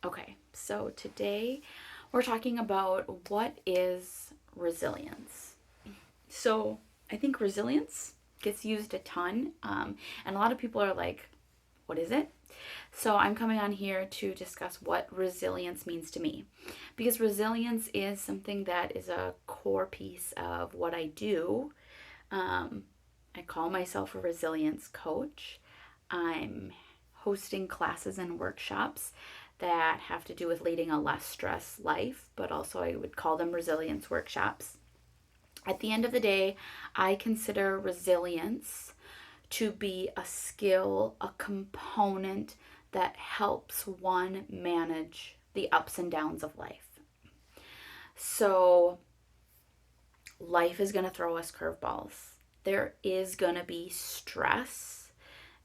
Okay, so today we're talking about what is resilience. So I think resilience gets used a ton, and a lot of people are like, what is it? So I'm coming on here to discuss what resilience means to me. Because resilience is something that is a core piece of what I do. Um, I call myself a resilience coach. I'm hosting classes and workshops that have to do with leading a less stress life, but also I would call them resilience workshops. At the end of the day, I consider resilience to be a skill, a component that helps one manage the ups and downs of life. So, life is going to throw us curveballs. There is going to be stress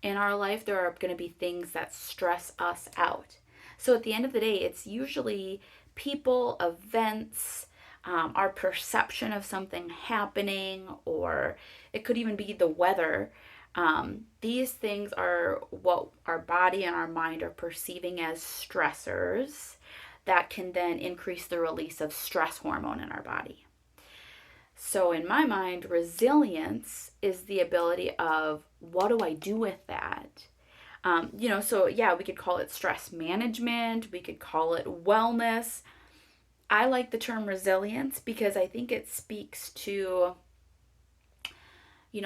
in our life. There are going to be things that stress us out. So, at the end of the day, it's usually people, events, our perception of something happening, or it could even be the weather. These things are what our body and our mind are perceiving as stressors that can then increase the release of stress hormone in our body. So, in my mind, resilience is the ability of what do I do with that? So yeah, we could call it stress management, we could call it wellness. I like the term resilience because I think it speaks to,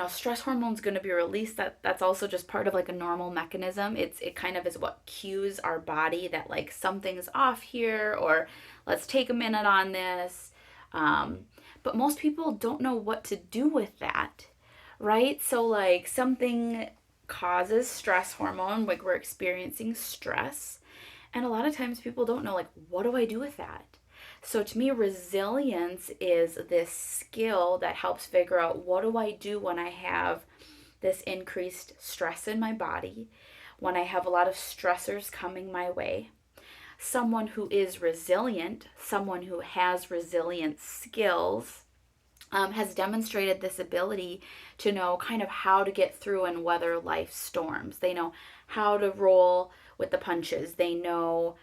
stress hormone's going to be released. That's also just part of like a normal mechanism. It kind of is what cues our body that like something's off here, or let's take a minute on this. But most people don't know what to do with that, right? So like something causes stress hormone, like we're experiencing stress, and a lot of times people don't know like what do I do with that. So to me, resilience is this skill that helps figure out what do I do when I have this increased stress in my body, when I have a lot of stressors coming my way. Someone who is resilient, someone who has resilient skills, has demonstrated this ability to know kind of how to get through and weather life storms. They know how to roll with the punches. They know,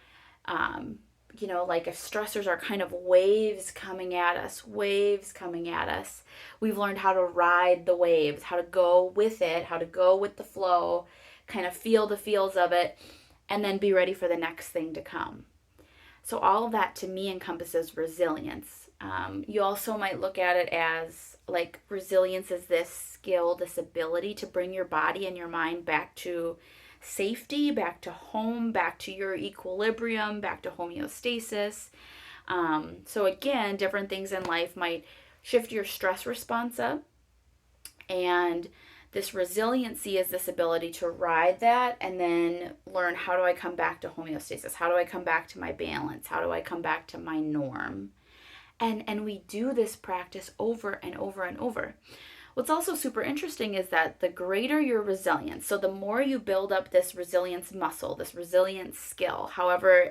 like if stressors are kind of waves coming at us, we've learned how to ride the waves, how to go with it, how to go with the flow, kind of feel the feels of it, and then be ready for the next thing to come. So all of that to me encompasses resilience. You also might look at it as like resilience is this skill, this ability to bring your body and your mind back to safety, back to home, back to your equilibrium, back to homeostasis. So again, different things in life might shift your stress response up, and this resiliency is this ability to ride that and then learn, how do I come back to homeostasis? How do I come back to my balance? How do I come back to my norm? And we do this practice over and over and over. What's also super interesting is that the greater your resilience, so the more you build up this resilience muscle, this resilience skill, however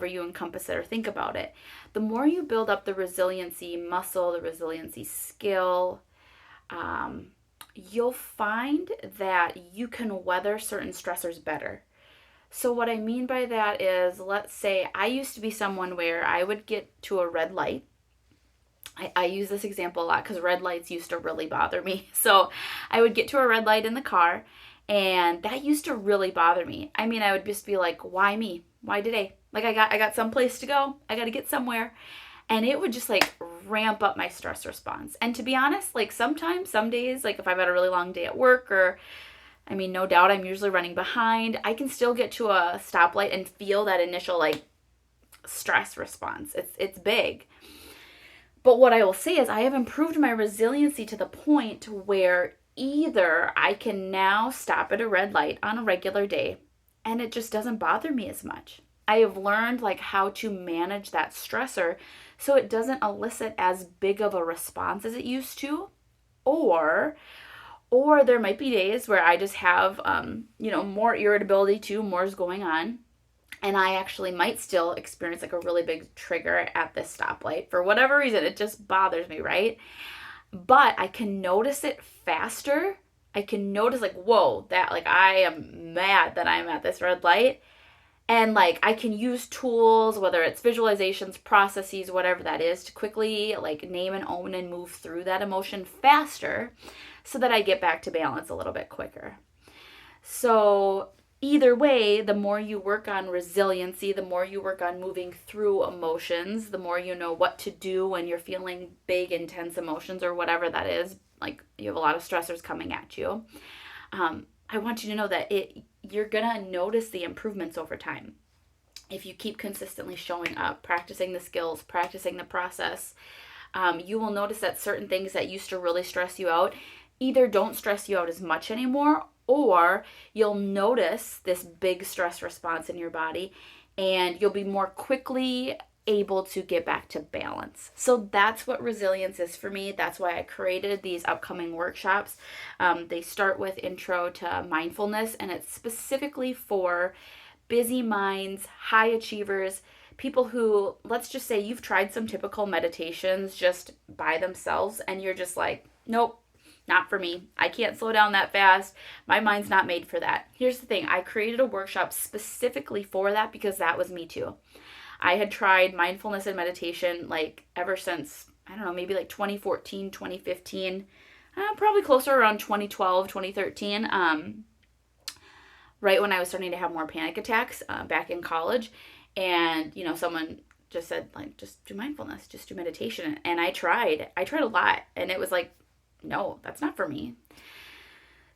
you encompass it or think about it, the more you build up the resiliency muscle, the resiliency skill, you'll find that you can weather certain stressors better. So what I mean by that is, let's say I used to be someone where I would get to a red light. I use this example a lot because red lights used to really bother me. So I would get to a red light in the car, and that used to really bother me. I mean, I would just be like, why me? Why today? Like I got someplace to go. I got to get somewhere. And it would just like ramp up my stress response. And to be honest, like sometimes, some days, like if I've had a really long day at work, or I mean, no doubt I'm usually running behind, I can still get to a stoplight and feel that initial like stress response. It's big. But what I will say is I have improved my resiliency to the point where either I can now stop at a red light on a regular day and it just doesn't bother me as much. I have learned like how to manage that stressor so it doesn't elicit as big of a response as it used to, or there might be days where I just have more irritability too, more is going on, and I actually might still experience like a really big trigger at this stoplight for whatever reason. It just bothers me, right? But I can notice it faster. I can notice like, whoa, that like I am mad that I'm at this red light. And like I can use tools, whether it's visualizations, processes, whatever that is, to quickly like name and own and move through that emotion faster so that I get back to balance a little bit quicker. So either way, the more you work on resiliency, the more you work on moving through emotions, the more you know what to do when you're feeling big, intense emotions or whatever that is, like you have a lot of stressors coming at you. I want you to know that you're gonna notice the improvements over time. If you keep consistently showing up, practicing the skills, practicing the process, you will notice that certain things that used to really stress you out either don't stress you out as much anymore, or you'll notice this big stress response in your body and you'll be more quickly able to get back to balance. So that's what resilience is for me. That's why I created these upcoming workshops. They start with intro to mindfulness, and it's specifically for busy minds, high achievers, people who, let's just say you've tried some typical meditations just by themselves and you're just like, nope, not for me. I can't slow down that fast. My mind's not made for that. Here's the thing. I created a workshop specifically for that because that was me too. I had tried mindfulness and meditation like ever since, I don't know, maybe like 2014, 2015, probably closer around 2012, 2013, right when I was starting to have more panic attacks back in college. And, you know, someone just said, like, just do mindfulness, just do meditation. And I tried a lot. And it was like, no, that's not for me.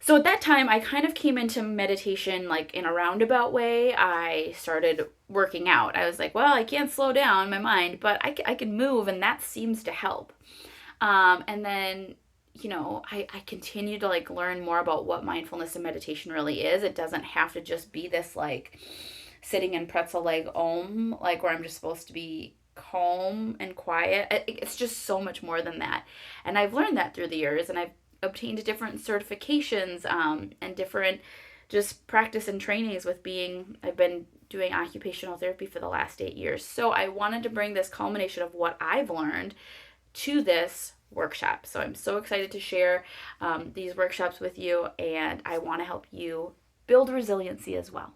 So at that time, I kind of came into meditation like in a roundabout way. I started working out. I was like, well, I can't slow down my mind, but I can move, and that seems to help. And then, you know, I continue to like learn more about what mindfulness and meditation really is. It doesn't have to just be this like sitting in pretzel leg om, like where I'm just supposed to be calm and quiet. It's just so much more than that. And I've learned that through the years, and I've obtained different certifications and different just practice and trainings with I've been doing occupational therapy for the last 8 years. So I wanted to bring this culmination of what I've learned to this workshop. So I'm so excited to share these workshops with you, and I want to help you build resiliency as well.